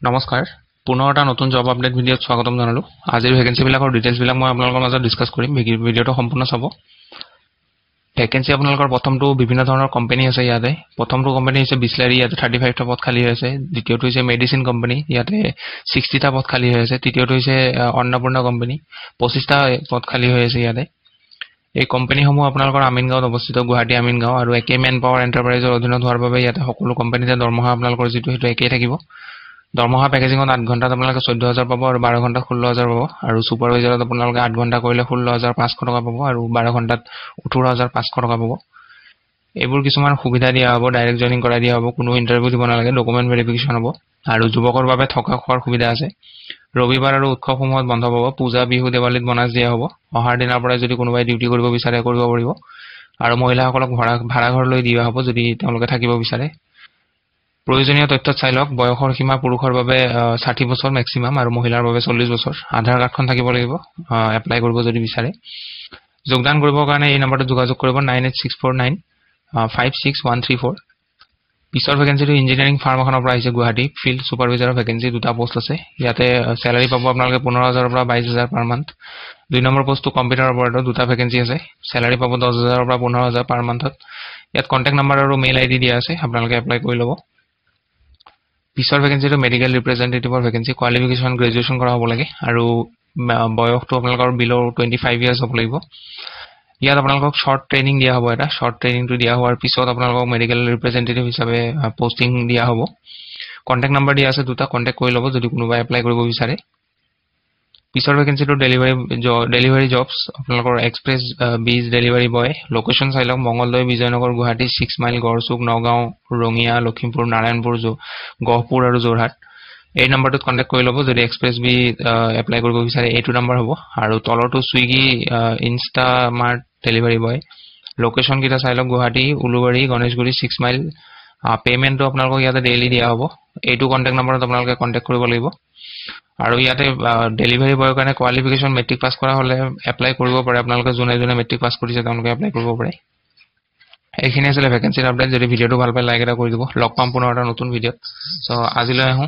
নমস্কাৰ পুনৰ এটা নতুন জব আপডেট ভিডিঅ'ত স্বাগতম জনালো আজিৰ ভেকেন্সি বিলাকৰ ডিটেইলছ বিলাক মই আপোনালোকৰ মাজত ডিসকাস কৰিম ভিডিঅ'টো সম্পূৰ্ণ চাব ভেকেন্সি আপোনালোকৰ প্ৰথমটো বিভিন্ন ধৰণৰ কোম্পানী আছে ইয়াতে প্ৰথমটো কোম্পানী হৈছে বিসলাৰী ইয়াতে 35 টা পদ খালী হৈছে দ্বিতীয়টো হৈছে মেডিসিন কোম্পানী ইয়াতে 60 টা পদ খালী হৈছে তৃতীয়টো হৈছে অন্নপূৰ্ণা কোম্পানী 25 টা পদ খালী হৈছে ইয়াতে এই কোম্পানীসমূহ আপোনালোকৰ আমিনগাঁৱত অৱস্থিত গুৱাহাটী আমিনগাঁও আৰু একে মেন পাৱাৰ এন্টাৰপ্ৰাইজৰ অধীনত হোৱাৰ বাবে ইয়াতে সকলো কোম্পানীতে দৰমহা আপোনালোকৰ যেটো হেতু একেই থাকিব দৰমহা পেকেজিংত 8 ঘণ্টাত আপোনালোকে 14000 পাব আৰু 12 ঘণ্টাত 16000 পাব আৰু সুপাৰভাইজাৰত আপোনালোকে 8 ঘণ্টা কৰিলে 16500 টকা পাব আৰু 12 ঘণ্টাত 18500 টকা পাব এইবোৰ কিছুমান সুবিধা দিয়া হ'ব ডাইৰেক্ট জয়েনিং কৰাই দিয়া হ'ব কোনো ইন্টাৰভিউ দিব নালাগে ডকুমেন্ট ভেৰিফিকেশন হ'ব আৰু যুৱকৰ বাবে থকা খোৱাৰ সুবিধা আছে ৰবিবাৰ আৰু উৎসৱসমূহত বন্ধ পাব পূজা বিহু দেৱালীত বোনাছ দিয়া হ'ব অহাৰ দিনৰ পৰা যদি কোনোবাই ডিউটি কৰিব বিচাৰে কৰিব পাৰিব আৰু মহিলাসকলক ভাড়া ঘৰ লৈ দিয়া হ'ব যদি তেওঁলোকে থাকিব বিচাৰে প্ৰয়োজনীয় তথ্য চাই লওক বয়সৰ সীমা পুৰুষৰ বাবে 60 বছৰ ম্যাক্সিমাম আৰু মহিলাৰ বাবে 40 বছৰ আধাৰ কাৰ্ডখন থাকিব লাগিব এপ্লাই কৰিব যদি বিচাৰে যোগদান কৰিবৰ কাৰণে এই নম্বৰটো যোগাযোগ কৰিব 9864956134 পিছৰ ভেকেন্সিটো ইঞ্জিনিয়াৰিং ফাৰ্ম এখনৰ পৰা আহিছে গুৱাহাটী ফিল্ড সুপাৰভাইজাৰৰ ভেকেন্সি দুটা পোষ্ট আছে ইয়াতে স্যালাৰি পাব আপোনালোকে 15000 ৰ পৰা 22000 পাৰ মান্থ দুই নম্বৰ পোষ্টটো কম্পিউটাৰ অপাৰেটৰ দুটা ভেকেন্সি আছে স্যালাৰি পাব 10000 ৰ পৰা 15000 পাৰ মান্থত ইয়াত কন্টাক্ট নম্বৰ আৰু মেইল আইডি দিয়া আছে আপোনালোকে এপ্লাই কৰি ল'ব পিছৰ ভেকেন্সিটো মেডিকেল ৰিপ্ৰেজেন্টেটিভৰ ভেকেন্সি কোৱালিফিকেশন গ্ৰেজুৱেচন কৰা হ'ব লাগে আৰু বয়সটো আপোনালোকৰ বিলো 25 ইয়াৰ্স হ'ব লাগিব ইয়াত আপোনালোকক শৰ্ট ট্ৰেনিং দিয়া হ'ব এটা শৰ্ট ট্ৰেনিংটো দিয়া হোৱাৰ পিছত আপোনালোকক মেডিকেল ৰিপ্ৰেজেন্টেটিভ হিচাপে পোষ্টিং দিয়া হ'ব কন্টাক্ট নম্বৰ দিয়া আছে দুটা কন্টাক্ট কৰি ল'ব যদি কোনোবা এপ্লাই কৰিব বিচাৰে পিছৰ ভেকেন্সিটো ডেলিভাৰী জবছ আপোনালোকৰ এক্সপ্ৰেছ বিজ ডেলিভাৰী বয় লোকেশন চাই লওক মঙ্গলদৈ বিজয়নগৰ গুৱাহাটী 6 মাইল গড়চুক নগাঁও ৰঙিয়া লখিমপুৰ নাৰায়ণপুৰ গহপুৰ আৰু যোৰহাট এই নম্বৰটোত কন্টাক্ট কৰি ল'ব যদি এক্সপ্ৰেছ বি এপ্লাই কৰিব বিচাৰে এইটো নম্বৰ হ'ব আৰু তলৰটো Swiggy Instamart delivery boy location কিটা চাই লওক গুৱাহাটী উলুবাৰী গণেশগুৰি 6 মাইল পেমেন্টটো আপোনালোকক ইয়াতে ডেইলি দিয়া হ'ব এইটো কন্টাক্ট নম্বৰত আপোনালোকে কন্টাক্ট কৰিব লাগিব আৰু ইয়াতে ডেলিভাৰী বয়ৰ কাৰণে কোৱালিফিকেশন মেট্ৰিক পাস কৰা হলে এপ্লাই কৰিব পাৰে আপোনালোকে জুনে মেট্ৰিক পাস কৰিছে তেওঁলোকে এপ্লাই কৰিব পাৰে এইখিনি আছিল ভেকেন্সিৰ আপডেট যদি ভিডিঅটো ভাল পায় লাইক এটা কৰি দিব লগ পাম পুনৰ এটা নতুন ভিডিঅত সো আজিলৈ আহো